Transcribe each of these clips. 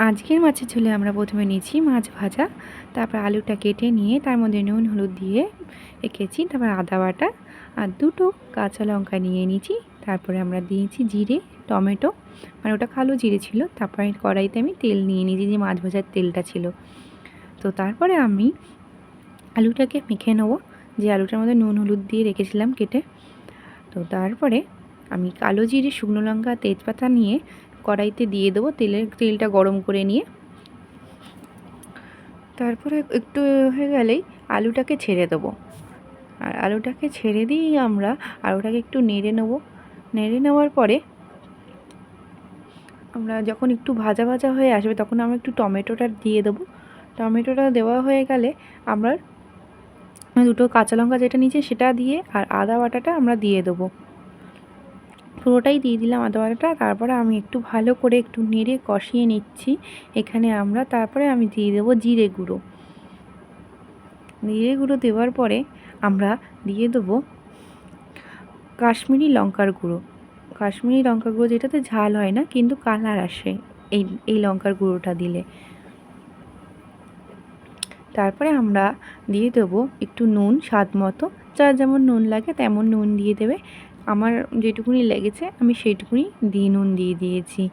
আজকের মাছের ঝোলে আমরা প্রথমে নিয়েছি মাছ ভাজা, তারপর আলুটা কেটে নিয়ে তার মধ্যে নুন হলুদ দিয়ে রেখেছি, তারপর আদা বাটা আর দুটো কাঁচা লঙ্কা নিয়ে নিয়েছি। তারপরে আমরা দিয়েছি জিরে, টমেটো, মানে ওটা কালো জিরে ছিল। তারপরে কড়াইতে আমি তেল নিয়ে নিয়েছি, যে মাছ ভাজার তেলটা ছিল। তো তারপরে আমি আলুটাকে মেখে নেবো, যে আলুটার মধ্যে নুন হলুদ দিয়ে রেখেছিলাম কেটে। তো তারপরে আমি কালো জিরে, শুকনো লঙ্কা, তেজপাতা নিয়ে কড়াইতে দিয়ে দেবো, তেলটা গরম করে নিয়ে। তারপরে একটু হয়ে গেলেই আলুটাকে ছেড়ে দেবো, আর আলুটাকে ছেড়ে দিয়েই আমরা আলুটাকে একটু নেড়ে নেবো। নেড়ে নেওয়ার পরে আমরা যখন একটু ভাজা ভাজা হয়ে আসবে তখন আমরা একটু টমেটোটা দিয়ে দেবো। টমেটোটা দেওয়া হয়ে গেলে আমরা দুটো কাঁচা লঙ্কা যেটা নিচে সেটা দিয়ে আর আদা বাটাটা আমরা দিয়ে দেবো, পুরোটাই দিয়ে দিলাম আদা বাটাটা। তারপরে আমি একটু ভালো করে একটু নেড়ে কষিয়ে নিচ্ছি। এখানে আমরা তারপরে আমি দিয়ে দেবো জিরে গুঁড়ো। জিরে গুঁড়ো দেওয়ার পরে আমরা দিয়ে দেবো কাশ্মীরি লঙ্কার গুঁড়ো। কাশ্মীরি লঙ্কার গুঁড়ো যেটাতে ঝাল হয় না কিন্তু কালার আসে এই লঙ্কার গুঁড়োটা দিলে। তারপরে আমরা দিয়ে দেবো একটু নুন স্বাদ মতো, যার যেমন নুন লাগে তেমন নুন দিয়ে দেবে। আমার যেটুকুনি লেগেছে আমি সেইটুকুনি নুন দিয়ে দিয়েছি।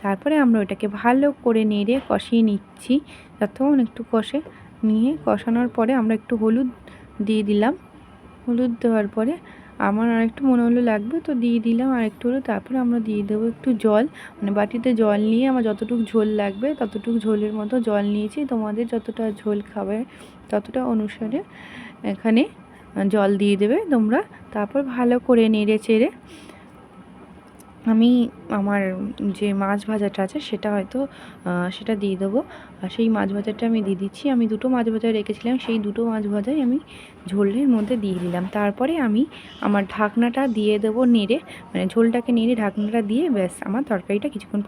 তারপরে আমরা ওটাকে ভালো করে নেড়ে কষিয়ে নিচ্ছি, যতক্ষণ একটু কষানোর পরে আমরা একটু হলুদ দিয়ে দিলাম। হলুদ দেওয়ার পরে আমার আর একটু মনে হলো লাগবে, তো দিয়ে দিলাম আর একটু হলুদ। তারপরে আমরা দিয়ে দেবো একটু জল, মানে বাটিতে জল নিয়ে আমার যতটুকু ঝোল লাগবে ততটুকু ঝোলের মতো জল নিয়েছি। তোমাদের যতটা ঝোল খাবে ততটা অনুসারে এখানে জল দিয়ে দেবে তোমরা। তারপর ভালো করে নেড়ে চেড়ে আমি আমার যে মাছ ভাজাটা আছে সেটা দিয়ে দেবো। আর সেই মাছ ভাজাটা আমি দিয়ে দিচ্ছি। আমি দুটো মাছ ভাজা রেখেছিলাম, সেই দুটো মাছ ভাজাই আমি ঝোলের মধ্যে দিয়ে দিলাম। তারপরে আমি আমার ঢাকনাটা দিয়ে দেবো নেড়ে, মানে ঝোলটাকে নেড়ে ঢাকনাটা দিয়ে ব্যাস আমার তরকারিটা কিছুক্ষণ